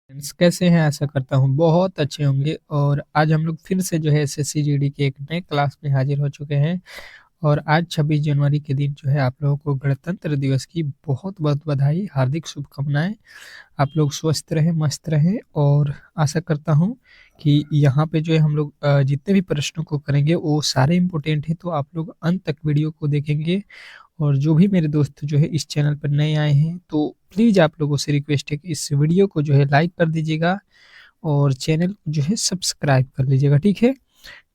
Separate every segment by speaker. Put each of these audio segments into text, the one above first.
Speaker 1: Friends कैसे हैं? आशा करता हूँ बहुत अच्छे होंगे। और आज हम लोग फिर से जो है एसएससी जीडी के एक नए क्लास में हाजिर हो चुके हैं। और आज 26 जनवरी के दिन जो है आप लोगों को गणतंत्र दिवस की बहुत बहुत बधाई, हार्दिक शुभकामनाएं। आप लोग स्वस्थ रहें, मस्त रहें। और आशा करता हूँ कि यहाँ पे जो है हम लोग जितने भी प्रश्नों को करेंगे वो सारे इम्पोर्टेंट हैं, तो आप लोग अंत तक वीडियो को देखेंगे। और जो भी मेरे दोस्त जो है इस चैनल पर नए आए हैं तो प्लीज़ आप लोगों से रिक्वेस्ट है कि इस वीडियो को जो है लाइक कर दीजिएगा और चैनल को जो है सब्सक्राइब कर लीजिएगा, ठीक है?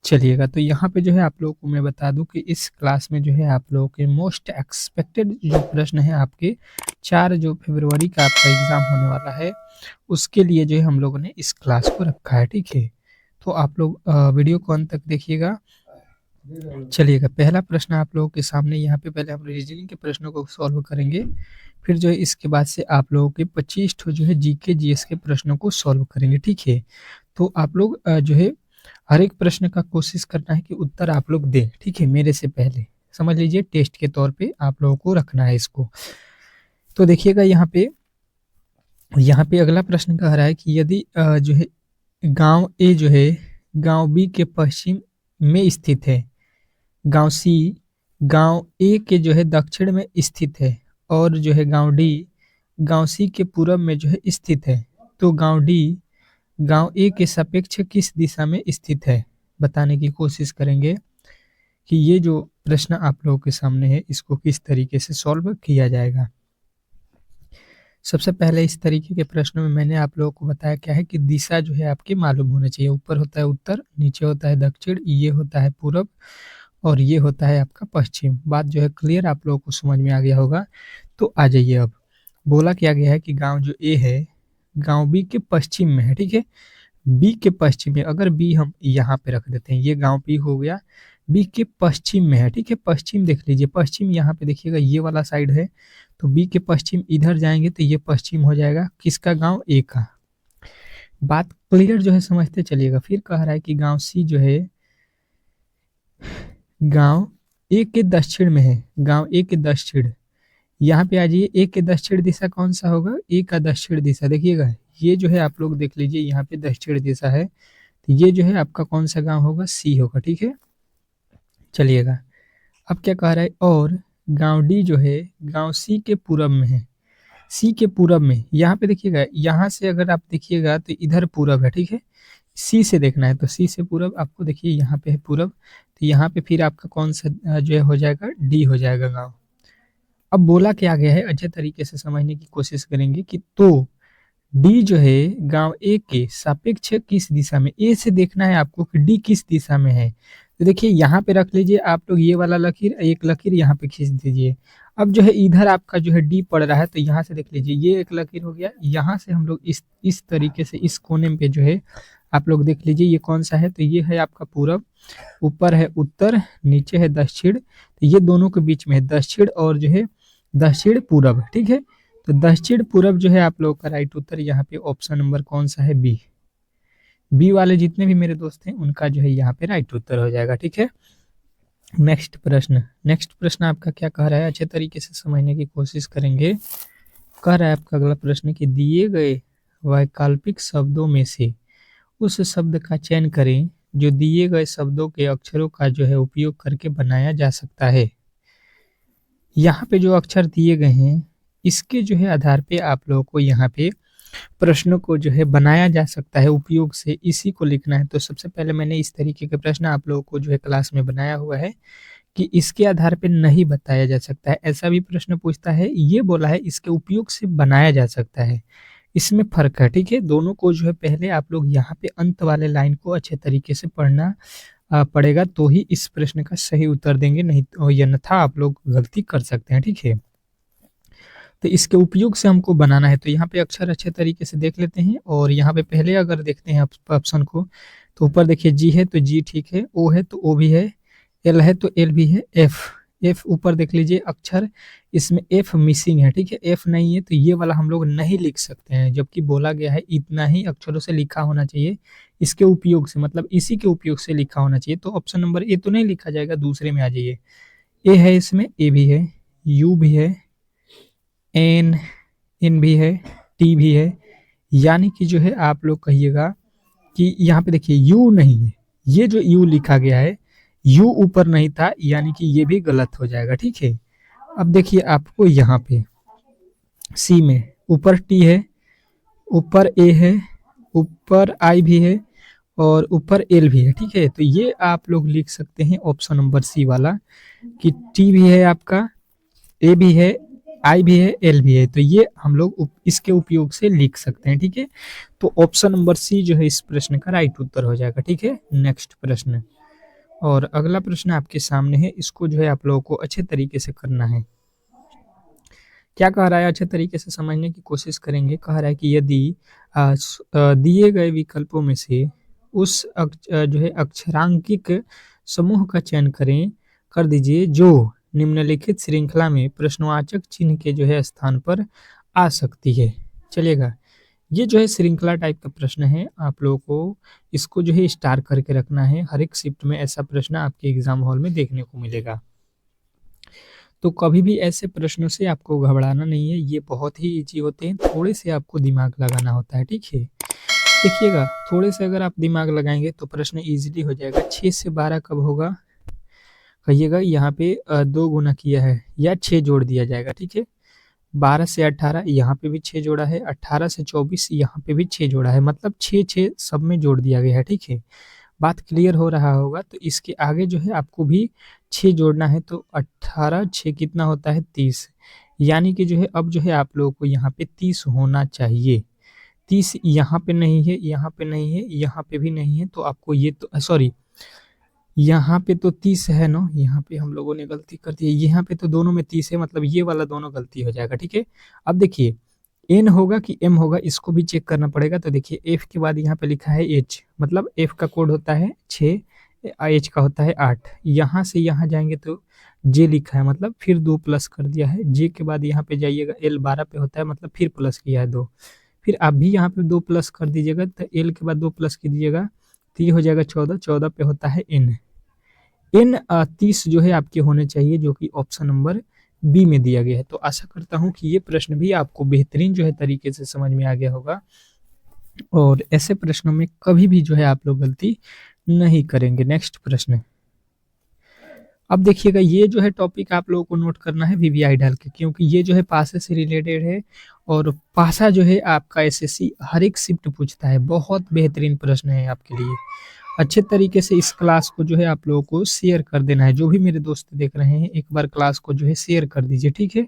Speaker 1: चलिएगा, तो यहाँ पे जो है आप लोगों को मैं बता दूं कि इस क्लास में जो है आप लोगों के मोस्ट एक्सपेक्टेड जो प्रश्न है आपके 4 जो फरवरी का आपका एग्जाम होने वाला है उसके लिए जो है हम लोगों ने इस क्लास को रखा है, ठीक है? तो आप लोग वीडियो को अंत तक देखिएगा। चलिएगा, पहला प्रश्न आप लोगों के सामने यहाँ पे पहले हम रीजनिंग के प्रश्नों को सॉल्व करेंगे, फिर जो है इसके बाद से आप लोगों के 25 ठो जो है जीके जीएस के प्रश्नों को सॉल्व करेंगे, ठीक है? तो आप लोग जो है हर एक प्रश्न का कोशिश करना है कि उत्तर आप लोग दें, ठीक है? मेरे से पहले समझ लीजिए, टेस्ट के तौर पे आप लोगों को रखना है इसको। तो देखिएगा यहाँ पे अगला प्रश्न कह रहा है कि यदि जो है गांव ए जो है गांव बी के पश्चिम में स्थित है, गांव सी गांव ए के जो है दक्षिण में स्थित है, और जो है गांव डी गांव सी के पूरब में जो है स्थित है, तो गांव डी गांव ए के सापेक्ष किस दिशा में स्थित है? बताने की कोशिश करेंगे कि ये जो प्रश्न आप लोगों के सामने है इसको किस तरीके से सॉल्व किया जाएगा। सबसे पहले इस तरीके के प्रश्नों में मैंने आप लोगों को बताया क्या है कि दिशा जो है आपकी मालूम होना चाहिए। ऊपर होता है उत्तर, नीचे होता है दक्षिण, ये होता है पूरब और ये होता है आपका पश्चिम। बात जो है क्लियर आप लोगों को समझ में आ गया होगा। तो आ जाइए, अब बोला क्या गया है कि गांव जो ए है गांव बी के पश्चिम में है, ठीक है? बी के पश्चिम में, अगर बी हम यहाँ पे रख देते हैं, ये गांव बी हो गया, बी के पश्चिम में है, ठीक है? पश्चिम देख लीजिए, पश्चिम यहाँ पे देखिएगा ये वाला साइड है, तो बी के पश्चिम इधर जाएंगे तो ये पश्चिम हो जाएगा किसका? गांव ए का। बात क्लियर जो है समझते चलिएगा। फिर कह रहा है कि गांव सी जो है गांव ए के दक्षिण में है, गांव ए के दक्षिण। यहाँ पे आ जाइए, ए के दक्षिण दिशा कौन सा होगा? ए का दक्षिण दिशा देखिएगा, ये जो है आप लोग देख लीजिए यहाँ पे दक्षिण दिशा है, तो ये जो है आपका कौन सा गांव होगा? सी होगा, ठीक है? चलिएगा, अब क्या कह रहा है, और गांव डी जो है गांव सी के पूरब में है। सी के पूरब में, यहाँ पे देखिएगा, यहाँ से अगर आप देखिएगा तो इधर पूरब है, ठीक है? सी से देखना है तो सी से पूरब आपको देखिए यहाँ पे है पूरब, तो यहाँ पे फिर आपका कौन सा जो है हो जाएगा? डी हो जाएगा गांव। अब बोला क्या गया है, अच्छे तरीके से समझने की कोशिश करेंगे कि तो डी जो है गांव ए के सापेक्ष किस दिशा में? ए से देखना है आपको कि डी किस दिशा में है। तो देखिए यहाँ पे रख लीजिए आप लोग ये वाला लकीर, एक लकीर यहाँ पे खींच दीजिए। अब जो है इधर आपका जो है डी पड़ रहा है, तो यहाँ से देख लीजिए ये एक लकीर हो गया। यहाँ से हम लोग इस तरीके से इस कोने पे जो है आप लोग देख लीजिए ये कौन सा है, तो ये है आपका पूरब, ऊपर है उत्तर, नीचे है दक्षिण, तो ये दोनों के बीच में है दक्षिण और जो है दक्षिण पूरब, ठीक है? तो दक्षिण पूरब जो है आप लोगों का राइट उत्तर यहाँ पे ऑप्शन नंबर कौन सा है? बी। बी वाले जितने भी मेरे दोस्त हैं उनका जो है यहाँ पे राइट उत्तर हो जाएगा, ठीक है? नेक्स्ट प्रश्न आपका क्या कह रहा है, अच्छे तरीके से समझने की कोशिश करेंगे। कह रहा है आपका अगला प्रश्न कि दिए गए वैकल्पिक शब्दों में से उस शब्द का चयन करें जो दिए गए शब्दों के अक्षरों का जो है उपयोग करके बनाया जा सकता है। यहाँ पे जो अक्षर दिए गए हैं इसके जो है आधार पे आप लोगों को यहाँ पे प्रश्नों को जो है बनाया जा सकता है उपयोग से, इसी को लिखना है। तो सबसे पहले मैंने इस तरीके के प्रश्न आप लोगों को जो है क्लास में बनाया हुआ है कि इसके आधार पे नहीं बताया जा सकता है, ऐसा भी प्रश्न पूछता है। ये बोला है इसके उपयोग से बनाया जा सकता है, इसमें फर्क है, ठीक है? दोनों को जो है पहले आप लोग यहाँ पे अंत वाले लाइन को अच्छे तरीके से पढ़ना पड़ेगा, तो ही इस प्रश्न का सही उत्तर देंगे, नहीं तो अन्यथा आप लोग गलती कर सकते हैं, ठीक है? तो इसके उपयोग से हमको बनाना है, तो यहाँ पे अक्षर अच्छे तरीके से देख लेते हैं। और यहाँ पे पहले अगर देखते हैं ऑप्शन को, तो ऊपर देखिए जी है तो जी ठीक है, ओ है तो ओ भी है, एल है तो एल भी है, एफ ऊपर देख लीजिए अक्षर, इसमें एफ मिसिंग है, ठीक है? एफ नहीं है तो ये वाला हम लोग नहीं लिख सकते हैं, जबकि बोला गया है इतना ही अक्षरों से लिखा होना चाहिए इसके उपयोग से, मतलब इसी के उपयोग से लिखा होना चाहिए। तो ऑप्शन नंबर ए तो नहीं लिखा जाएगा, दूसरे में आ जाइए। ए है, इसमें ए भी है, यू भी है, एन एन भी है, टी भी है, यानी कि जो है आप लोग कहिएगा कि यहाँ पे देखिए यू नहीं है, ये जो यू लिखा गया है, यू ऊपर नहीं था, यानी कि ये भी गलत हो जाएगा, ठीक है। अब देखिए आपको यहाँ पे सी में ऊपर टी है, ऊपर ए है, ऊपर आई भी है और ऊपर एल भी है, ठीक है। तो ये आप लोग लिख सकते हैं ऑप्शन नंबर सी वाला कि टी भी है आपका, ए भी है, आई भी है, एल भी है। तो ये हम लोग इसके उपयोग से लिख सकते हैं, ठीक है। तो ऑप्शन नंबर सी जो है इस प्रश्न का राइट उत्तर हो जाएगा, ठीक है। नेक्स्ट प्रश्न, और अगला प्रश्न आपके सामने है, इसको जो है आप लोगों को अच्छे तरीके से करना है। क्या कह रहा है, अच्छे तरीके से समझने की कोशिश करेंगे। कह रहा है कि यदि दिए गए विकल्पों में से उस जो है अक्षरांकित समूह का चयन कर दीजिए जो निम्नलिखित श्रृंखला में प्रश्नवाचक चिन्ह के जो है स्थान पर आ सकती है। चलेगा, ये जो है श्रृंखला टाइप का प्रश्न है, आप लोगों को इसको जो है स्टार करके रखना है। हर एक शिफ्ट में ऐसा प्रश्न आपके एग्जाम हॉल में देखने को मिलेगा। तो कभी भी ऐसे प्रश्नों से आपको घबराना नहीं है, ये बहुत ही ईजी होते हैं, थोड़े से आपको दिमाग लगाना होता है, ठीक है। देखिएगा, थोड़े से अगर आप दिमाग लगाएंगे तो प्रश्न इजीली हो जाएगा। 6 से 12 कब होगा, कहिएगा। यहाँ पे 2 गुना किया है या 6 जोड़ दिया जाएगा, ठीक है। 12 से 18 यहाँ पे भी 6 जोड़ा है, 18 से 24 यहाँ पे भी 6 जोड़ा है, मतलब 6 सब में जोड़ दिया गया है, ठीक है। बात क्लियर हो रहा होगा। तो इसके आगे जो है आपको भी 6 जोड़ना है, तो 18 6 कितना होता है 30, यानी कि जो है अब जो है आप लोगों को यहाँ पे 30 होना चाहिए। 30 यहाँ पे नहीं है, यहाँ पे नहीं है, यहाँ पे भी नहीं है, तो आपको ये तो सॉरी, यहाँ पे तो 30 है ना, यहाँ पे हम लोगों ने गलती कर दी है, यहाँ पे तो दोनों में 30 है, मतलब ये वाला दोनों गलती हो जाएगा, ठीक है। अब देखिए एन होगा कि एम होगा, इसको भी चेक करना पड़ेगा। तो देखिए एफ के बाद यहाँ पे लिखा है एच, मतलब एफ का कोड होता है 6, एच का होता है 8। यहाँ से यहाँ जाएंगे तो जे लिखा है, मतलब फिर 2 प्लस कर दिया है। जे के बाद यहाँ पे जाइएगा, एल 12 पे होता है, मतलब फिर प्लस किया है 2। फिर आप भी यहाँ पे 2 प्लस कर दीजिएगा, तो एल के बाद 2 प्लस कीजिएगा, तो ये हो जाएगा 14, 14 पे होता है एन। इन 30 जो है आपके होने चाहिए, जो कि ऑप्शन नंबर बी में दिया गया है। तो आशा करता हूं कि ये प्रश्न भी आपको बेहतरीन जो है तरीके से समझ में आ गया होगा, और ऐसे प्रश्नों में कभी भी जो है आप लोग गलती नहीं करेंगे। नेक्स्ट प्रश्न, अब देखिएगा, ये जो है टॉपिक आप लोगों को नोट करना है वीवीआई डाल के, क्योंकि ये जो है पासा से रिलेटेड है, और पासा जो है आपका एसएससी हर एक शिफ्ट पूछता है। बहुत बेहतरीन प्रश्न है आपके लिए। अच्छे तरीके से इस क्लास को जो है आप लोगों को शेयर कर देना है। जो भी मेरे दोस्त देख रहे हैं, एक बार क्लास को जो है शेयर कर दीजिए, ठीक है,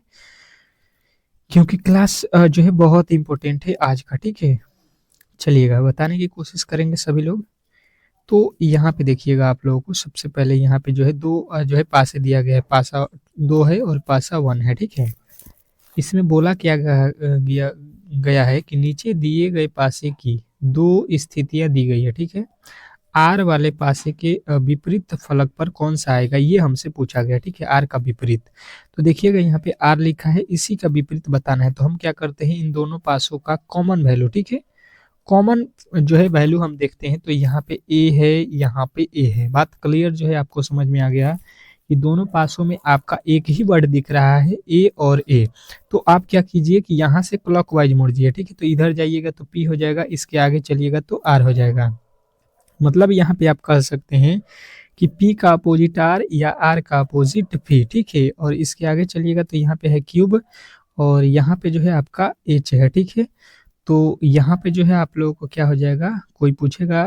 Speaker 1: क्योंकि क्लास जो है बहुत इंपॉर्टेंट है आज का, ठीक है। चलिएगा, बताने की कोशिश करेंगे सभी लोग। तो यहाँ पे देखिएगा, आप लोगों को सबसे पहले यहाँ पे जो है 2 जो है पासे दिया गया है, पासा 2 है और पासा 1 है, ठीक है। इसमें बोला क्या गया है कि नीचे दिए गए पासे की 2 स्थितियां दी गई है, ठीक है। आर वाले पासे के विपरीत फलक पर कौन सा आएगा, ये हमसे पूछा गया, ठीक है। आर का विपरीत, तो देखिएगा यहाँ पे आर लिखा है, इसी का विपरीत बताना है। तो हम क्या करते हैं, इन दोनों पासों का कॉमन वैल्यू, ठीक है, कॉमन जो है वैल्यू हम देखते हैं। तो यहाँ पे ए है, यहाँ पे ए है। बात क्लियर जो है आपको समझ में आ गया कि दोनों पासों में आपका एक ही वर्ड दिख रहा है, ए और ए। तो आप क्या कीजिए कि यहाँ से क्लॉकवाइज मुड़िए, ठीक है। तो इधर जाइएगा तो पी हो जाएगा, इसके आगे चलिएगा तो आर हो जाएगा। मतलब यहाँ पे आप कह सकते हैं कि P का अपोजिट R या R का अपोजिट P, ठीक है। और इसके आगे चलिएगा तो यहाँ पे है क्यूब, और यहाँ पे जो है आपका H है, ठीक है। तो यहाँ पे जो है आप लोगों को क्या हो जाएगा, कोई पूछेगा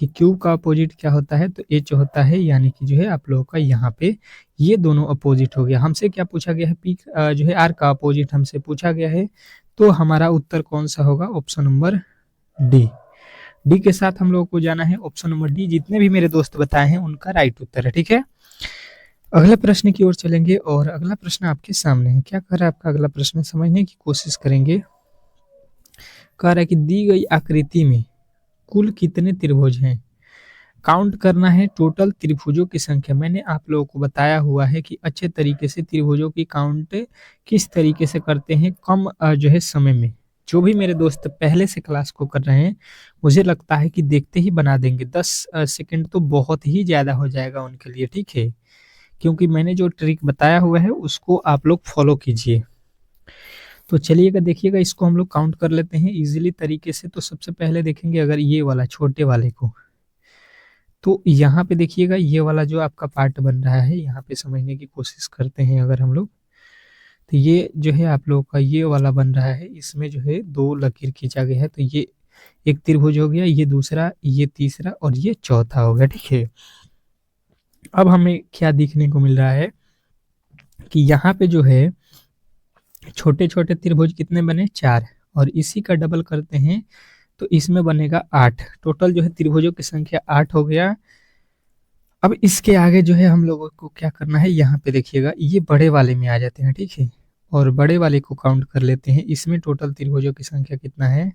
Speaker 1: कि क्यूब का अपोजिट क्या होता है, तो H होता है, यानी कि जो है आप लोगों का यहाँ पे ये दोनों अपोजिट हो गया। हमसे क्या पूछा गया है, P जो है R का अपोजिट हमसे पूछा गया है। तो हमारा उत्तर कौन सा होगा, ऑप्शन नंबर डी। डी के साथ हम लोगों को जाना है, ऑप्शन नंबर डी जितने भी मेरे दोस्त बताए हैं उनका राइट उत्तर है, ठीक है। अगले प्रश्न की ओर चलेंगे, और अगला प्रश्न आपके सामने है। क्या कह रहा है आपका अगला प्रश्न, समझने की कोशिश करेंगे। कह रहा है कि दी गई आकृति में कुल कितने त्रिभुज हैं, काउंट करना है टोटल त्रिभुजों की संख्या। मैंने आप लोगों को बताया हुआ है कि अच्छे तरीके से त्रिभुजों की काउंट किस तरीके से करते हैं कम जो है समय में। जो भी मेरे दोस्त पहले से क्लास को कर रहे हैं, मुझे लगता है कि देखते ही बना देंगे। 10 सेकंड तो बहुत ही ज़्यादा हो जाएगा उनके लिए, ठीक है, क्योंकि मैंने जो ट्रिक बताया हुआ है उसको आप लोग फॉलो कीजिए। तो चलिएगा देखिएगा, इसको हम लोग काउंट कर लेते हैं इजीली तरीके से। तो सबसे पहले देखेंगे अगर ये वाला छोटे वाले को, तो यहाँ पे देखिएगा ये वाला जो आपका पार्ट बन रहा है, यहाँ पे समझने की कोशिश करते हैं अगर हम लोग, तो ये जो है आप लोगों का ये वाला बन रहा है, इसमें जो है 2 लकीर खींचा गया है। तो ये एक त्रिभुज हो गया, ये दूसरा, ये तीसरा और ये चौथा हो गया, ठीक है। अब हमें क्या देखने को मिल रहा है कि यहाँ पे जो है छोटे छोटे त्रिभुज कितने बने, 4, और इसी का डबल करते हैं तो इसमें बनेगा 8। टोटल जो है त्रिभुजों की संख्या 8 हो गया। अब इसके आगे जो है हम लोगों को क्या करना है, यहाँ पे देखिएगा ये बड़े वाले में आ जाते हैं, ठीक है, और बड़े वाले को काउंट कर लेते हैं। इसमें टोटल त्रिभुजों की संख्या कितना है,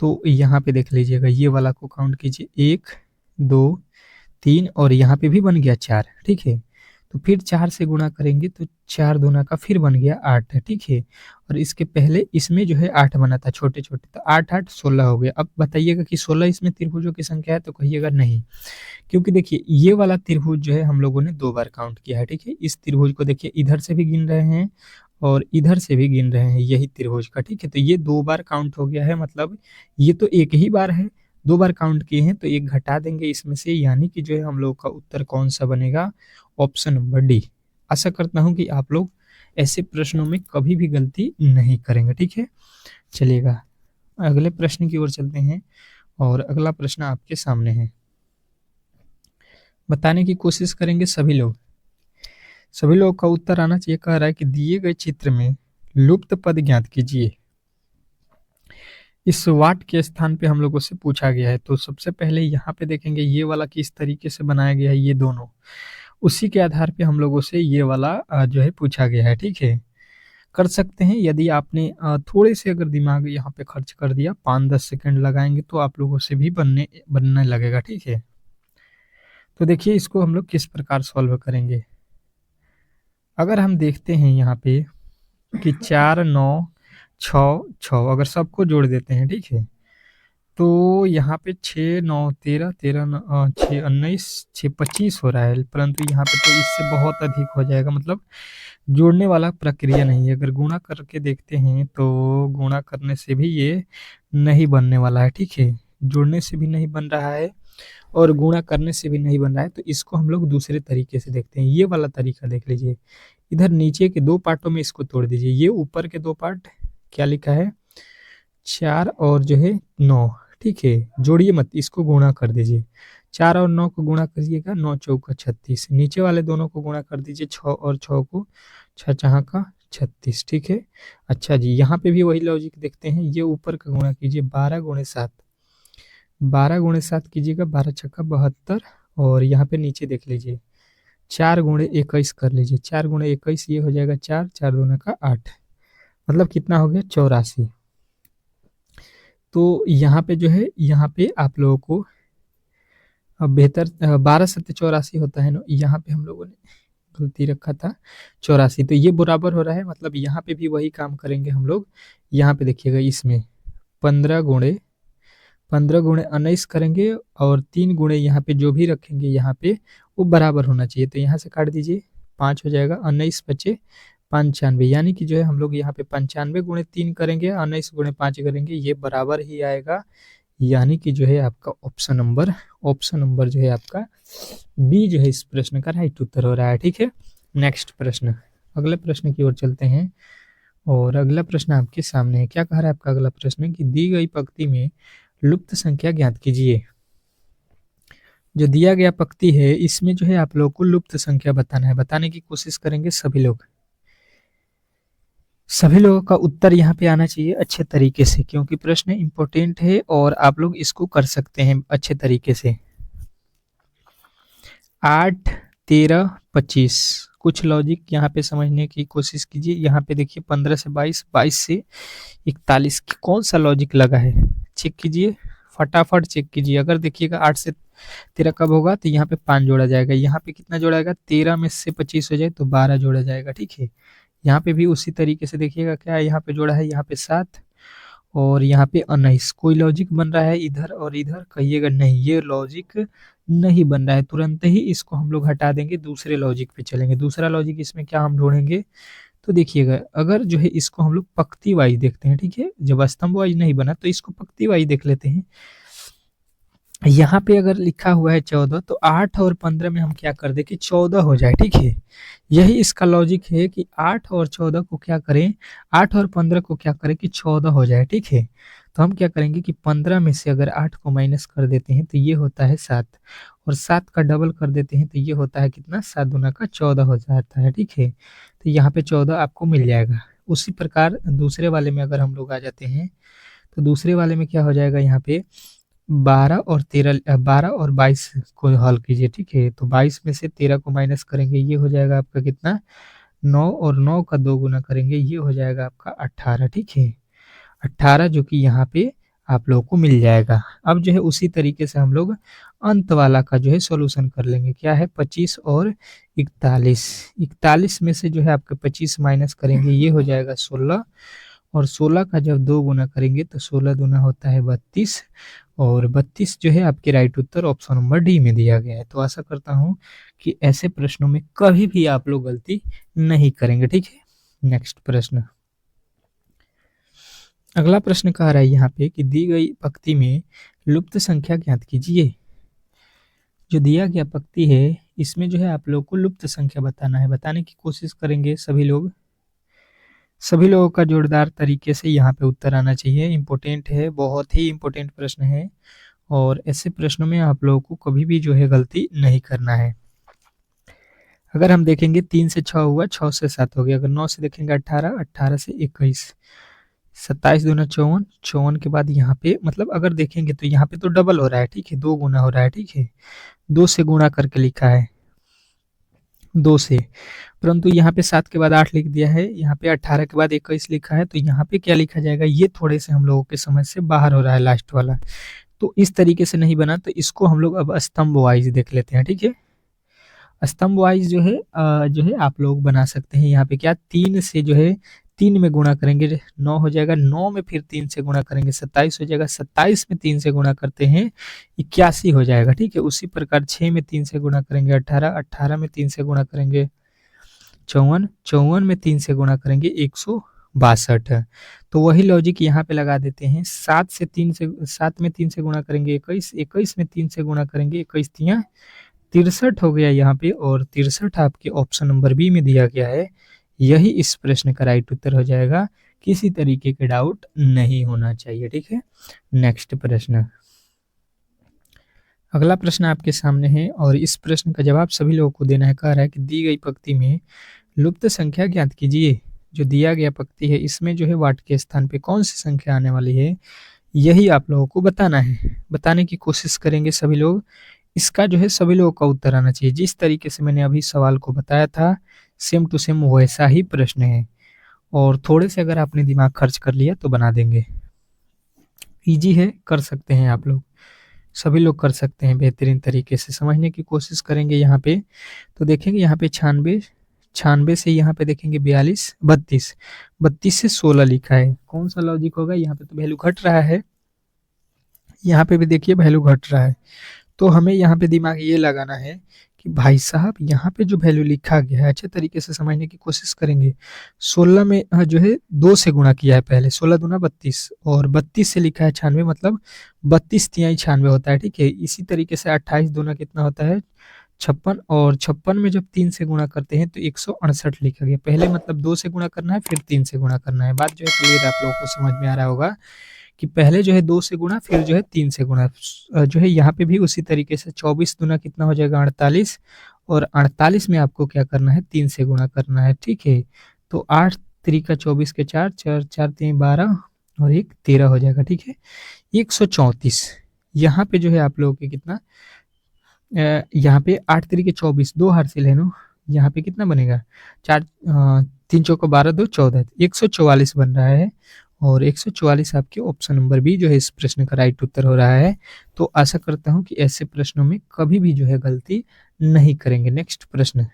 Speaker 1: तो यहाँ पे देख लीजिएगा, ये वाला को काउंट कीजिए, 1 2 3 और यहाँ पे भी बन गया 4, ठीक है। तो फिर 4 से गुणा करेंगे तो 4 दूना का फिर बन गया 8, ठीक है। और इसके पहले इसमें जो है 8 बना था छोटे छोटे, तो 8 8 16 हो गया। अब बताइएगा कि 16 इसमें त्रिभुजों की संख्या है, तो कहिएगा नहीं, क्योंकि देखिए ये वाला त्रिभुज जो है हम लोगों ने 2 बार काउंट किया है, ठीक है। इस त्रिभुज को देखिए इधर से भी गिन रहे हैं और इधर से भी गिन रहे हैं, यही त्रिभुज का, ठीक है। तो ये 2 बार काउंट हो गया है, मतलब ये तो एक ही बार है, 2 बार काउंट किए हैं, तो एक घटा देंगे इसमें से, यानी कि जो है हम लोग का उत्तर कौन सा बनेगा, ऑप्शन नंबर डी। आशा करता हूं कि आप लोग ऐसे प्रश्नों में कभी भी गलती नहीं करेंगे, ठीक है। चलिएगा अगले प्रश्न की ओर चलते हैं, और अगला प्रश्न आपके सामने है। बताने की कोशिश करेंगे सभी लोग, सभी लोगों का उत्तर आना चाहिए। कह रहा है कि दिए गए चित्र में लुप्त पद ज्ञात कीजिए। इस वाट के स्थान पे हम लोगों से पूछा गया है। तो सबसे पहले यहाँ पे देखेंगे ये वाला किस तरीके से बनाया गया है, ये दोनों, उसी के आधार पे हम लोगों से ये वाला जो है पूछा गया है, ठीक है। कर सकते हैं, यदि आपने थोड़े से अगर दिमाग यहाँ पे खर्च कर दिया, 5-10 सेकंड लगाएंगे तो आप लोगों से भी बनने लगेगा, ठीक है। तो देखिए इसको हम लोग किस प्रकार सॉल्व करेंगे। अगर हम देखते हैं यहाँ पे कि 4 9 6 6, अगर सबको जोड़ देते हैं, ठीक है, तो यहाँ पे 6 9 13 13 6 19 6 25 हो रहा है, परंतु यहाँ पे तो इससे बहुत अधिक हो जाएगा, मतलब जोड़ने वाला प्रक्रिया नहीं है। अगर गुणा करके देखते हैं तो गुणा करने से भी ये नहीं बनने वाला है, ठीक है। जोड़ने से भी नहीं बन रहा है और गुणा करने से भी नहीं बन रहा है, तो इसको हम लोग दूसरे तरीके से देखते हैं। ये वाला तरीका देख लीजिए, इधर नीचे के 2 पार्टों में इसको तोड़ दीजिए। ये ऊपर के 2 पार्ट क्या लिखा है, 4 और जो है 9, ठीक है। जोड़िए मत, इसको गुणा कर दीजिए। 4 और 9 को गुणा करिएगा, 9 चौका 36। नीचे वाले दोनों को गुणा कर दीजिए, 6 और 6 को, 6 चाह का 36, ठीक है। अच्छा जी, यहाँ पे भी वही लॉजिक देखते हैं। ये ऊपर का गुणा कीजिए, 12 गुणे 7, 12 गुणे 7 कीजिएगा, 12 छक्का 72। और यहाँ पे नीचे देख लीजिए, 4 गुणे 21 कर लीजिए, 4 गुणे 21 ये हो जाएगा 4, 4 दूना का 8, मतलब कितना हो गया, 84। तो यहाँ पे जो है, यहाँ पे आप लोगों को बेहतर 12 सत्ते 84 होता है ना, यहाँ पे हम लोगों ने गलती रखा था 84, तो ये बराबर हो रहा है, मतलब यहाँ पे भी वही काम करेंगे हम लोग। यहाँ पे देखिएगा, इसमें 15 गुणे 19 करेंगे, और 3 गुणे यहाँ पे जो भी रखेंगे यहाँ पे वो बराबर होना चाहिए। तो यहाँ से काट दीजिए, 5 हो जाएगा, 19 बचे 95, यानी कि जो है हम लोग यहाँ पे 95 गुणे 3 करेंगे, 19 गुणे 5 करेंगे, ये बराबर ही आएगा। यानी कि जो है आपका ऑप्शन नंबर जो है आपका बी जो है इस प्रश्न का राइट उत्तर हो रहा है, ठीक है। नेक्स्ट प्रश्न, अगले प्रश्न की ओर चलते हैं, और अगला प्रश्न आपके सामने है। क्या कह रहा है आपका अगला प्रश्न कि दी गई पंक्ति में लुप्त संख्या ज्ञात कीजिए। जो दिया गया पंक्ति है इसमें जो है आप लोगों को लुप्त संख्या बताना है। बताने की कोशिश करेंगे सभी लोग, सभी लोगों का उत्तर यहाँ पे आना चाहिए अच्छे तरीके से, क्योंकि प्रश्न इंपॉर्टेंट है और आप लोग इसको कर सकते हैं अच्छे तरीके से। 8 13 25, कुछ लॉजिक यहाँ पे समझने की कोशिश कीजिए। यहाँ पे देखिए 15 से 22, 22 से 41, कौन सा लॉजिक लगा है चेक कीजिए, फटाफट चेक कीजिए। अगर देखिएगा 8 से 13 कब होगा, तो यहाँ पे 5 जोड़ा जाएगा, यहाँ पे कितना जोड़ाएगा, 13 में से 25 हो जाए तो 12 जोड़ा जाएगा, ठीक है। यहाँ पे भी उसी तरीके से देखिएगा, क्या यहाँ पे जोड़ा है, यहाँ पे 7 और यहाँ पे 19। कोई लॉजिक बन रहा है इधर और इधर, कहिएगा नहीं, ये लॉजिक नहीं बन रहा है। तुरंत ही इसको हम लोग हटा देंगे, दूसरे लॉजिक पे चलेंगे। दूसरा लॉजिक इसमें क्या हम ढूंढेंगे, तो देखिएगा, अगर जो है इसको हम लोग पंक्ति वाइज देखते हैं, ठीक है, जब स्तंभ वाइज नहीं बना तो इसको पंक्ति वाइज देख लेते हैं। यहाँ पे अगर लिखा हुआ है 14, तो 8 और 15 में हम क्या कर दें कि 14 हो जाए, ठीक है। यही इसका लॉजिक है कि 8 और 14 को क्या करें, 8 और 15 को क्या करें कि 14 हो जाए, ठीक है। तो हम क्या करेंगे कि 15 में से अगर 8 को माइनस कर देते हैं तो ये होता है 7, और 7 का डबल कर देते हैं तो ये होता है कितना, 7 दूना का 14 हो जाता है, ठीक है। तो यहाँ पे 14 आपको मिल जाएगा। उसी प्रकार दूसरे वाले में अगर हम लोग आ जाते हैं, तो दूसरे वाले में क्या हो जाएगा, यहाँ पे 12 और 22 को हल कीजिए, ठीक है। तो 22 में से 13 को माइनस करेंगे, ये हो जाएगा आपका कितना, 9, और 9 का 2 गुना करेंगे, ये हो जाएगा आपका 18, ठीक है। 18 जो कि यहाँ पे आप लोगों को मिल जाएगा। अब जो है उसी तरीके से हम लोग अंत वाला का जो है सॉल्यूशन कर लेंगे। क्या है, 25 और 41। 41 में से जो है आपका 25 माइनस करेंगे, ये हो जाएगा 16, और 16 का जब 2 गुना करेंगे तो 16 दूना होता है 32, और 32 जो है आपके राइट उत्तर ऑप्शन नंबर डी में दिया गया है। तो आशा करता हूँ कि ऐसे प्रश्नों में कभी भी आप लोग गलती नहीं करेंगे, ठीक है। नेक्स्ट प्रश्न, अगला प्रश्न कह रहा है यहाँ पे कि दी गई पंक्ति में लुप्त संख्या ज्ञात कीजिए। जो दिया गया पंक्ति है इसमें जो है आप लोग को लुप्त संख्या बताना है। बताने की कोशिश करेंगे सभी लोग। सभी लोगों का जोरदार तरीके से यहाँ पे उत्तर आना चाहिए। इम्पोर्टेंट है, बहुत ही इम्पोर्टेंट प्रश्न है, और ऐसे प्रश्नों में आप लोगों को कभी भी जो है गलती नहीं करना है। अगर हम देखेंगे 3 से 6 हुआ, 6 से 7 हो गया। अगर 9 से देखेंगे 18, 18 से 21, 27 दूना 54, 54 के बाद यहाँ पे मतलब अगर देखेंगे तो यहाँ पे तो डबल हो रहा है, ठीक है, 2 गुना हो रहा है, ठीक है, 2 से गुणा करके लिखा है, 2 से, परंतु यहाँ पे 7 के बाद 8 लिख दिया है, यहाँ पे 18 के बाद 21 लिखा है, तो यहाँ पे क्या लिखा जाएगा, ये थोड़े से हम लोगों के समझ से बाहर हो रहा है लास्ट वाला। तो इस तरीके से नहीं बना, तो इसको हम लोग अब स्तंभ वाइज देख लेते हैं, ठीक है। स्तंभ वाइज जो है आप लोग बना सकते हैं। यहाँ पे क्या, 3 से जो है 3 में गुणा करेंगे 9 हो जाएगा, 9 में फिर 3 से गुणा करेंगे 27 हो जाएगा, 27 में 3 से गुणा करते हैं 81 हो जाएगा, ठीक है। उसी प्रकार 6 में 3 से गुणा करेंगे 18, 18 में 3 से गुणा करेंगे 54, 54 में 3 से गुणा करेंगे 162। तो वही लॉजिक यहाँ पे लगा देते हैं। 7 में 3 से गुणा करेंगे 21, 21 में 3 से गुणा करेंगे 21 तिया 63 हो गया यहाँ पे, और 63 आपके ऑप्शन नंबर बी में दिया गया है। यही इस प्रश्न का राइट उत्तर हो जाएगा। किसी तरीके के डाउट नहीं होना चाहिए, ठीक है। नेक्स्ट प्रश्न, अगला प्रश्न आपके सामने है, और इस प्रश्न का जवाब सभी लोगों को देना है। कह रहा है कि दी गई पंक्ति में लुप्त संख्या ज्ञात कीजिए। जो दिया गया पंक्ति है इसमें जो है वाट के स्थान पे कौन सी संख्या आने वाली है, यही आप लोगों को बताना है। बताने की कोशिश करेंगे सभी लोग। इसका जो है सभी लोगों का उत्तर आना चाहिए। जिस तरीके से मैंने अभी सवाल को बताया था सेम टू सेम वैसा ही प्रश्न है, और थोड़े से अगर आपने दिमाग खर्च कर लिया तो बना देंगे। इजी है, कर सकते हैं आप लोग, सभी लोग कर सकते हैं। बेहतरीन तरीके से समझने की कोशिश करेंगे। यहाँ पे तो देखेंगे, यहाँ पे 96, 96 से यहाँ पे देखेंगे 42, 32, 32 से 16 लिखा है। कौन सा लॉजिक होगा, यहाँ पे तो वैल्यू घट रहा है, यहाँ पे भी देखिए वैल्यू घट रहा है। तो हमें यहाँ पे दिमाग ये लगाना है कि भाई साहब यहाँ पे जो वैल्यू लिखा गया है अच्छे तरीके से समझने की कोशिश करेंगे। 16 में जो है 2 से गुणा किया है पहले, 16 दूना 32, और 32 से लिखा है 96, मतलब 32 तिहाई 96 होता है, ठीक है। इसी तरीके से 28 दूना कितना होता है 56, और 56 में जब 3 से गुणा करते हैं तो 168 लिखा गया। पहले मतलब 2 से गुणा करना है, फिर 3 से गुणा करना है। बात जो है क्लियर आप लोगों को समझ में आ रहा होगा कि पहले जो है 2 से गुणा, फिर जो है 3 से गुणा। जो है यहाँ पे भी उसी तरीके से 24 दूना कितना हो जाएगा 48, और 48 में आपको क्या करना है 3 से गुणा करना है, ठीक है। तो 8 3 का 24 के 4, 4 4 3 12, और 1 13 हो जाएगा, ठीक है। 134 यहाँ पे जो है आप लोगों के कितना, यहाँ पे 8 3 के 24, 2 हासिल है नो, यहाँ पे कितना बनेगा 4 3 चौका 12 2 14, 144 बन रहा है, और 144 आपके ऑप्शन नंबर बी जो है इस प्रश्न का राइट उत्तर हो रहा है। तो आशा करता हूं कि ऐसे प्रश्नों में कभी भी जो है गलती नहीं करेंगे। नेक्स्ट प्रश्न,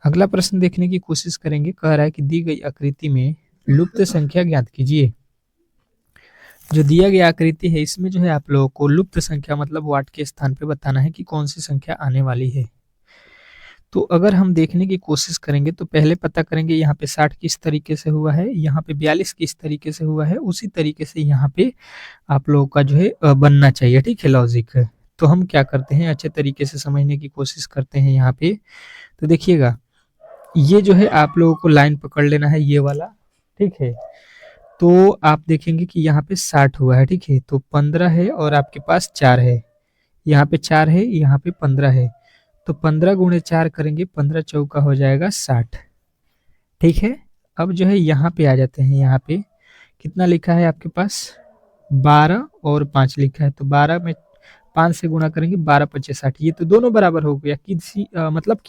Speaker 1: अगला प्रश्न देखने की कोशिश करेंगे। कह रहा है कि दी गई आकृति में लुप्त संख्या ज्ञात कीजिए। जो दिया गया आकृति है इसमें जो है आप लोगों को लुप्त संख्या मतलब वाट के स्थान पे बताना है कि कौन सी संख्या आने वाली है। तो अगर हम देखने की कोशिश करेंगे तो पहले पता करेंगे यहाँ पे 60 किस तरीके से हुआ है, यहाँ पे 42 किस तरीके से हुआ है, उसी तरीके से यहाँ पे आप लोगों का जो है बनना चाहिए, ठीक है लॉजिक है। तो हम क्या करते हैं, अच्छे तरीके से समझने की कोशिश करते हैं यहाँ पे। तो देखिएगा, ये जो है आप लोगों को लाइन पकड़ लेना है ये वाला, ठीक है। तो आप देखेंगे कि यहाँ पे 60 हुआ है, ठीक है। तो 15 है और आपके पास 4 है, यहाँ पे 4 है, यहाँ पे 15 है। तो 15 गुणे 4 करेंगे, 15 चौका हो जाएगा 60, ठीक है। अब जो है यहाँ पे आ जाते हैं, यहाँ पे कितना लिखा है आपके पास, 12 और 5 लिखा है। तो 12 में 5 से गुणा करेंगे, 12 पच्चे 60, ये तो दोनों बराबर हो गया। मतलब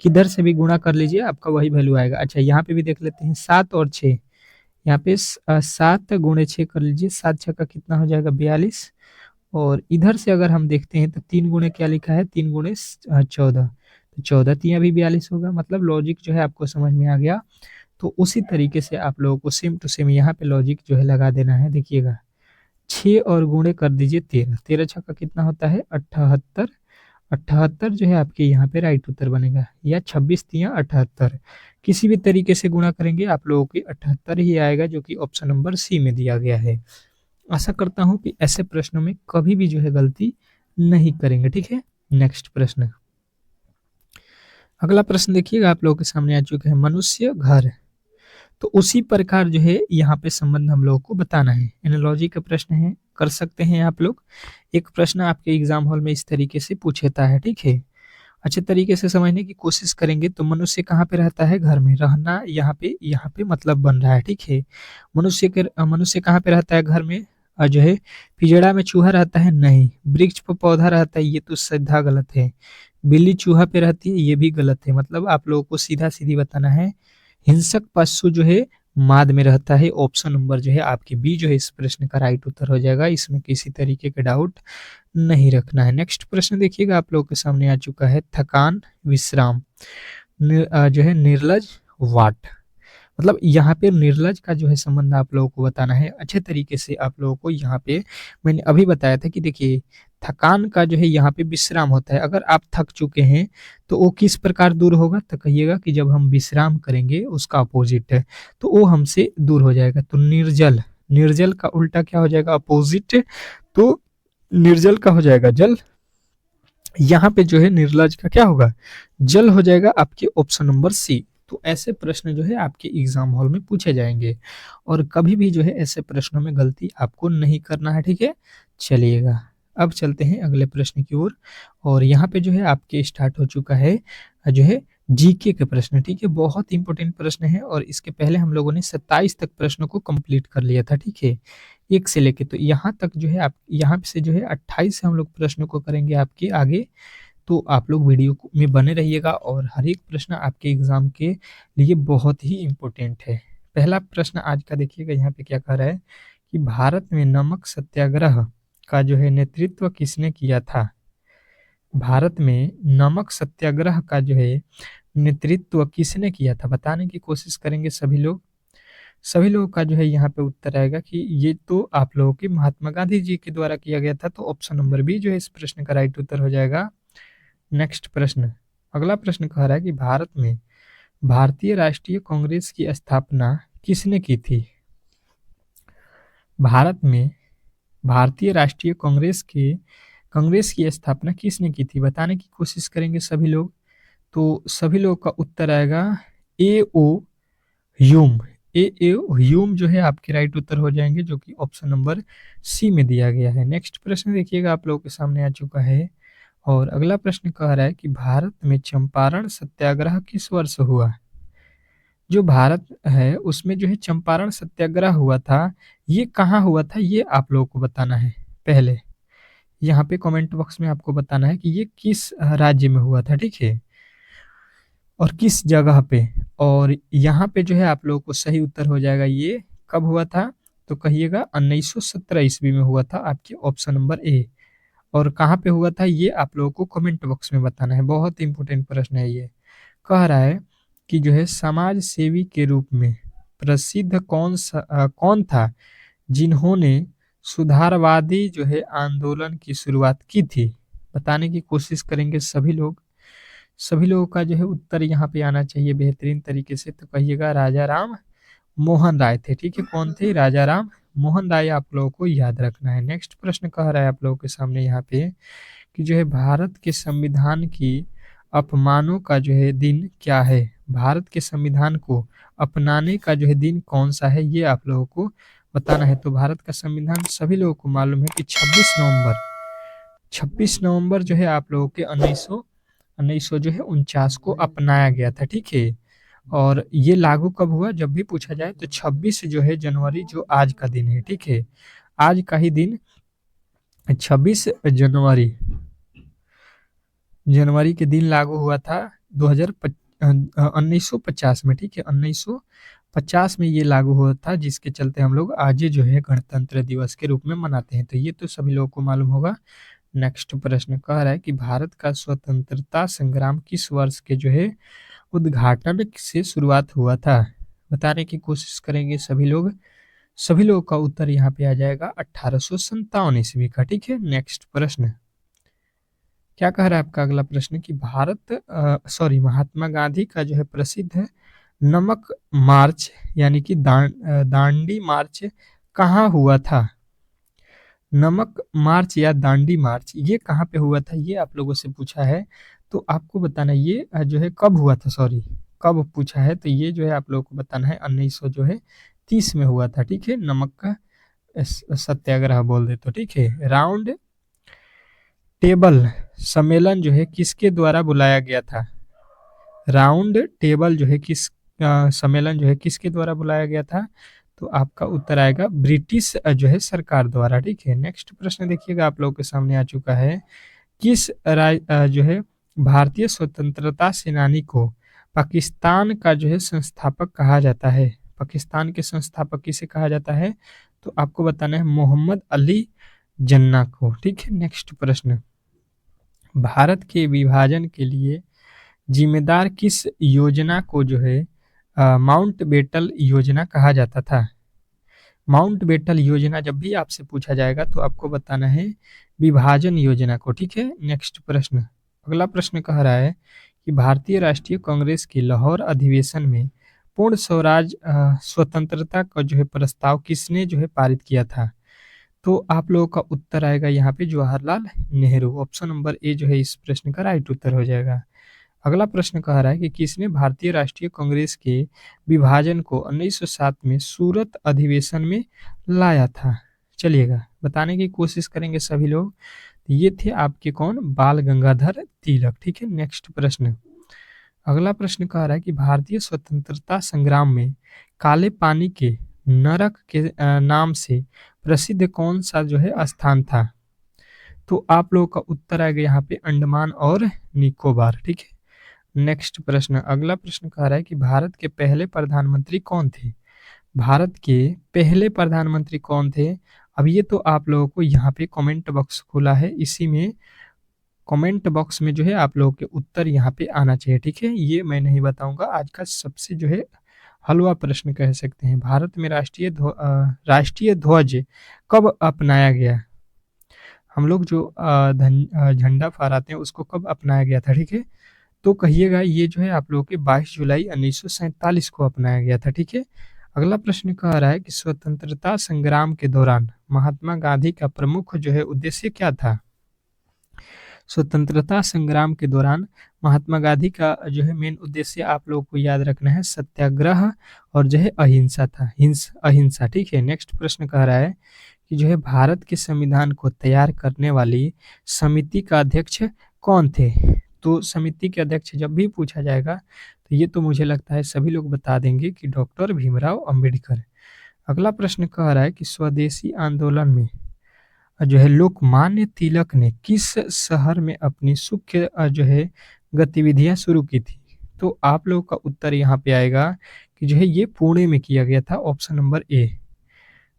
Speaker 1: किधर से भी गुणा कर लीजिए, आपका वही वैल्यू आएगा। अच्छा, यहाँ पे भी देख लेते हैं, 7 और 6, यहाँ पे 7 गुणे 6 कर लीजिए, 7 6 का कितना हो जाएगा, 42। और इधर से अगर हम देखते हैं तो 3 गुणे क्या लिखा है, 3 गुणे 14, तो 14 तिया भी 42 होगा। मतलब लॉजिक जो है आपको समझ में आ गया। तो उसी तरीके से आप लोगों को सेम टू सेम यहाँ पे लॉजिक जो है लगा देना है। देखिएगा, 6 और गुणे कर दीजिए 13, 13 छक्का कितना होता है, 78, 78 जो है आपके यहाँ पे राइट उत्तर बनेगा, या 26 तिया 78, किसी भी तरीके से गुणा करेंगे आप लोगों की 78 ही आएगा, जो कि ऑप्शन नंबर सी में दिया गया है। आशा करता हूं कि ऐसे प्रश्नों में कभी भी जो है गलती नहीं करेंगे, ठीक है। नेक्स्ट प्रश्न, अगला प्रश्न देखिएगा, आप लोगों के सामने आ चुका है, मनुष्य घर। तो उसी प्रकार जो है यहाँ पे संबंध हम लोगों को बताना है। एनालॉजी का प्रश्न है, कर सकते हैं आप लोग। एक प्रश्न आपके एग्जाम हॉल में इस तरीके से पूछता है, ठीक है। अच्छे तरीके से समझने की कोशिश करेंगे तो मनुष्य कहाँ पे रहता है, घर में। रहना यहाँ पे मतलब बन रहा है, ठीक है। मनुष्य कहाँ पे रहता है, घर में। जो है पिंजड़ा में चूहा रहता है, नहीं। वृक्ष पर पौधा रहता है, ये तो सीधा गलत है। बिल्ली चूहा पे रहती है, ये भी गलत है। मतलब आप लोगों को सीधा सीधी बताना है। हिंसक पशु जो है माद में रहता है। ऑप्शन नंबर जो है आपकी बी जो है इस प्रश्न का राइट उत्तर हो जाएगा, इसमें किसी तरीके का डाउट नहीं रखना है। नेक्स्ट प्रश्न देखिएगा, आप लोगों के सामने आ चुका है, थकान विश्राम जो है निर्लज वाट। मतलब यहाँ पे निर्लज का जो है संबंध आप लोगों को बताना है। अच्छे तरीके से आप लोगों को यहाँ पे मैंने अभी बताया था कि देखिए, थकान का जो है यहाँ पे विश्राम होता है। अगर आप थक चुके हैं तो वो किस प्रकार दूर होगा, तो कहिएगा कि जब हम विश्राम करेंगे उसका अपोजिट है, तो वो हमसे दूर हो जाएगा। तो निर्जल, निर्जल का उल्टा क्या हो जाएगा, अपोजिट। तो निर्जल का हो जाएगा जल, यहाँ पे जो है निर्लज का क्या होगा, जल हो जाएगा, आपके ऑप्शन नंबर सी। तो ऐसे प्रश्न जो है आपके एग्जाम हॉल में पूछे जाएंगे, और कभी भी जो है ऐसे प्रश्नों में गलती आपको नहीं करना है, ठीक है। चलिएगा, अब चलते हैं अगले प्रश्न की ओर। और यहाँ पे जो है आपके स्टार्ट हो चुका है जो है जीके के प्रश्न, ठीक है। बहुत इंपॉर्टेंट प्रश्न है, और इसके पहले हम लोगों ने 27 तक प्रश्नों को कंप्लीट कर लिया था, ठीक है, एक से लेके। तो यहाँ तक जो है आप यहाँ से जो है 28 से हम लोग प्रश्नों को करेंगे आपके आगे। तो आप लोग वीडियो में बने रहिएगा, और हर एक प्रश्न आपके एग्जाम के लिए बहुत ही इम्पोर्टेंट है। पहला प्रश्न आज का देखिएगा, यहाँ पे क्या कह रहा है कि भारत में नमक सत्याग्रह का जो है नेतृत्व किसने किया था। भारत में नमक सत्याग्रह का जो है नेतृत्व किसने किया था, बताने की कोशिश करेंगे सभी लोग। सभी लोगों का जो है यहाँ पे उत्तर आएगा कि ये तो आप लोगों के महात्मा गांधी जी के द्वारा किया गया था। तो ऑप्शन नंबर बी जो है इस प्रश्न का राइट उत्तर हो जाएगा। नेक्स्ट प्रश्न, अगला प्रश्न कह रहा है कि भारत में भारतीय राष्ट्रीय कांग्रेस की स्थापना किसने की थी। भारत में भारतीय राष्ट्रीय कांग्रेस की स्थापना किसने की थी, बताने की कोशिश करेंगे सभी लोग। तो सभी लोग का उत्तर आएगा ए ओ ह्यूम। ए ह्यूम जो है आपके राइट उत्तर हो जाएंगे, जो कि ऑप्शन नंबर सी में दिया गया है। नेक्स्ट प्रश्न देखिएगा, आप लोगों के सामने आ चुका है, और अगला प्रश्न कह रहा है कि भारत में चंपारण सत्याग्रह किस वर्ष हुआ। जो भारत है उसमें जो है चंपारण सत्याग्रह हुआ था, ये कहाँ हुआ था, ये आप लोगों को बताना है। पहले यहाँ पे कमेंट बॉक्स में आपको बताना है कि ये किस राज्य में हुआ था, ठीक है, और किस जगह पे। और यहाँ पे जो है आप लोगों को सही उत्तर हो जाएगा, ये कब हुआ था, तो कहिएगा 1917 ईस्वी में हुआ था, आपके ऑप्शन नंबर ए। और कहाँ पे हुआ था ये आप लोगों को कमेंट बॉक्स में बताना है। बहुत इंपॉर्टेंट प्रश्न है ये। कह रहा है कि जो है समाज सेवी के रूप में प्रसिद्ध कौन था जिन्होंने सुधारवादी जो है आंदोलन की शुरुआत की थी, बताने की कोशिश करेंगे सभी लोग। सभी लोगों का जो है उत्तर यहाँ पे आना चाहिए बेहतरीन तरीके से। तो कहिएगा राजा राम मोहन राय थे। ठीक है, कौन थे? राजा राम मोहन राय आप लोगों को याद रखना है। नेक्स्ट प्रश्न कह रहा है आप लोगों के सामने यहाँ पे कि जो है भारत के संविधान की अपमानों का जो है दिन क्या है? भारत के संविधान को अपनाने का जो है दिन कौन सा है, ये आप लोगों को बताना है। तो भारत का संविधान सभी लोगों को मालूम है कि 26 नवंबर जो है आप लोगों के 1949 जो है 49 को अपनाया गया था। ठीक है, और ये लागू कब हुआ जब भी पूछा जाए तो 26 जो है जनवरी, जो आज का दिन है। ठीक है, आज का ही दिन 26 जनवरी के दिन लागू हुआ था 1950 में। ठीक है, 1950 में ये लागू हुआ था, जिसके चलते हम लोग आज जो है गणतंत्र दिवस के रूप में मनाते हैं। तो ये तो सभी लोगों को मालूम होगा। नेक्स्ट प्रश्न कह रहा है कि भारत का स्वतंत्रता संग्राम किस वर्ष के जो है उद्घाटन से शुरुआत हुआ था? बताने की कोशिश करेंगे सभी लोग। सभी लोगों का उत्तर यहाँ पे आ जाएगा 1857 ईस्वी का। ठीक है, नेक्स्ट प्रश्न क्या कह रहा है आपका अगला प्रश्न कि महात्मा गांधी का जो है प्रसिद्ध नमक मार्च यानी कि दांडी मार्च कहाँ हुआ था? नमक मार्च या दांडी मार्च ये कहाँ पे हुआ था, ये आप लोगों से पूछा है। तो आपको बताना ये जो है कब हुआ था, कब पूछा है। तो ये जो है आप लोगों को बताना है 1900 जो है 30 में हुआ था। ठीक है, नमक का सत्याग्रह बोल दे तो। ठीक है, राउंड टेबल सम्मेलन जो है किसके द्वारा बुलाया गया था? राउंड टेबल जो है सम्मेलन जो है किसके द्वारा बुलाया गया था? तो आपका उत्तर आएगा ब्रिटिश जो है सरकार द्वारा। ठीक है, नेक्स्ट प्रश्न देखिएगा आप लोगों के सामने आ चुका है। किस जो है भारतीय स्वतंत्रता सेनानी को पाकिस्तान का जो है संस्थापक कहा जाता है? पाकिस्तान के संस्थापक किसे कहा जाता है? तो आपको बताना है मोहम्मद अली जिन्ना को। ठीक है, नेक्स्ट प्रश्न भारत के विभाजन के लिए जिम्मेदार किस योजना को जो है माउंट बेटल योजना कहा जाता था? माउंट बेटल योजना जब भी आपसे पूछा जाएगा तो आपको बताना है विभाजन योजना को। ठीक है, नेक्स्ट प्रश्न अगला प्रश्न कह रहा है कि भारतीय राष्ट्रीय कांग्रेस के लाहौर अधिवेशन में पूर्ण स्वराज स्वतंत्रता का जो है प्रस्ताव किसने जो है पारित किया था? तो आप लोगों का उत्तर आएगा यहाँ पे Jawaharlal Nehru. Option number A जो है इस प्रश्न का राइट उत्तर हो जाएगा। अगला प्रश्न कह रहा है कि किसने भारतीय राष्ट्रीय कांग्रेस के विभाजन को 1907 में सूरत अधिवेशन में लाया था? चलिएगा बताने की कोशिश करेंगे सभी लोग। ये थे आपके कौन? बाल गंगाधर तिलक। ठीक है, नेक्स्ट प्रश्न अगला प्रश्न कह रहा है कि भारतीय स्वतंत्रता संग्राम में काले पानी के नरक के नाम से प्रसिद्ध कौन सा जो है स्थान था? तो आप लोगों का उत्तर आएगा यहाँ पे अंडमान और निकोबार। ठीक है, नेक्स्ट प्रश्न अगला प्रश्न कह रहा है कि भारत के पहले प्रधानमंत्री कौन थे? भारत के पहले प्रधानमंत्री कौन थे? अब ये तो आप लोगों को यहाँ पे कमेंट बॉक्स खुला है, इसी में कमेंट बॉक्स में जो है आप लोगों के उत्तर यहाँ पे आना चाहिए। ठीक है, ये मैं नहीं बताऊंगा। आज का सबसे जो है हलवा प्रश्न कह सकते हैं, भारत में राष्ट्रीय ध्वज कब अपनाया गया? हम लोग जो झंडा फहराते हैं उसको कब अपनाया गया था? ठीक है, तो कहिएगा ये जो है आप लोगों के 22 जुलाई 1947 को अपनाया गया था। ठीक है, अगला प्रश्न कह रहा है कि स्वतंत्रता संग्राम के दौरान महात्मा गांधी का प्रमुख जो है उद्देश्य क्या था? स्वतंत्रता संग्राम के दौरान महात्मा गांधी का जो है मेन उद्देश्य आप लोगों को याद रखना है सत्याग्रह और जो है अहिंसा था, अहिंसा। ठीक है, नेक्स्ट प्रश्न कह रहा है कि जो है भारत के संविधान को तैयार करने वाली समिति का अध्यक्ष कौन थे? तो समिति के अध्यक्ष जब भी पूछा जाएगा तो ये तो मुझे लगता है सभी लोग बता देंगे कि डॉक्टर भीमराव अंबेडकर। अगला प्रश्न कह रहा है कि स्वदेशी आंदोलन में जो है लोकमान्य तिलक ने किस शहर में अपनी मुख्य जो है गतिविधियां शुरू की थी? तो आप लोगों का उत्तर यहाँ पे आएगा कि जो है ये पुणे में किया गया था। Option number A.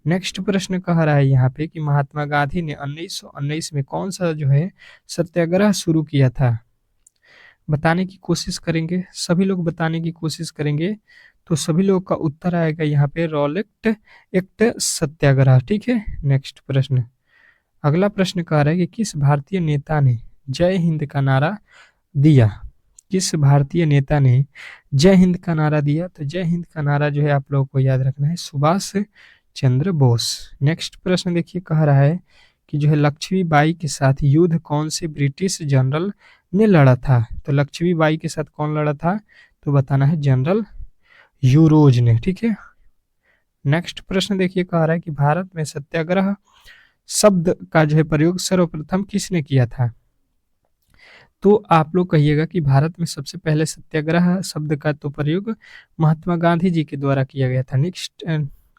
Speaker 1: नेक्स्ट प्रश्न कह रहा है यहाँ पे कि महात्मा गांधी ने 1919 में कौन सा जो है सत्याग्रह शुरू किया था? बताने की कोशिश करेंगे, सभी लोग बताने की कोशिश करेंगे। तो सभी लोग का उत्तर आएगा यहाँ पे रॉलेट एक्ट सत्याग्रह। ठीक है, नेक्स्ट प्रश्न अगला प्रश्न कह रहा है कि किस भारतीय नेता ने जय हिंद का नारा दिया? किस भारतीय नेता ने जय हिंद का नारा दिया? तो जय हिंद का नारा जो है आप लोगों को याद रखना है सुभाष चंद्र बोस। नेक्स्ट प्रश्न देखिए कह रहा है कि जो है लक्ष्मीबाई के साथ युद्ध कौन से ब्रिटिश जनरल ने लड़ा था? तो लक्ष्मीबाई के साथ कौन लड़ा था? तो बताना है जनरल यूरोज ने। ठीक है। नेक्स्ट प्रश्न देखिए कह रहा है कि भारत में सत्याग्रह शब्द का जो है प्रयोग सर्वप्रथम किसने किया था? तो आप लोग कहिएगा कि भारत में सबसे पहले सत्याग्रह शब्द का तो प्रयोग महात्मा गांधी जी के द्वारा किया गया था। नेक्स्ट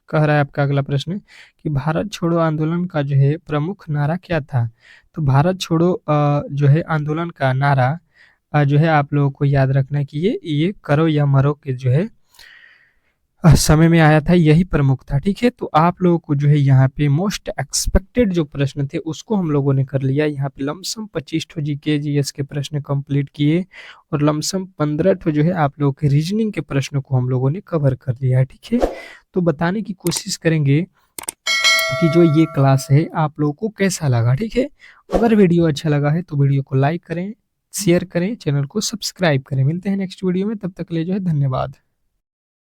Speaker 1: कह रहा है आपका अगला प्रश्न कि भारत छोड़ो आंदोलन का जो है प्रमुख नारा क्या था? तो भारत छोड़ो जो है आंदोलन का नारा जो है आप लोगों को याद रखना है कि ये करो या मरो के जो है समय में आया था, यही प्रमुख था। ठीक है। तो आप लोगों को जो है यहाँ पे मोस्ट एक्सपेक्टेड जो प्रश्न थे उसको हम लोगों ने कर लिया। यहाँ पे लमसम 25 ठो जीके जीएस के प्रश्न कंप्लीट किए और लमसम 15 ठो जो है आप लोगों के रीजनिंग के प्रश्नों को हम लोगों ने कवर कर लिया है। ठीक है। तो बताने की कोशिश करेंगे कि जो ये क्लास है आप लोगों को कैसा लगा। ठीक है। अगर वीडियो अच्छा लगा है तो वीडियो को लाइक करें, शेयर करें, चैनल को सब्सक्राइब करें। मिलते हैं नेक्स्ट वीडियो में, तब तक के लिए जो है धन्यवाद।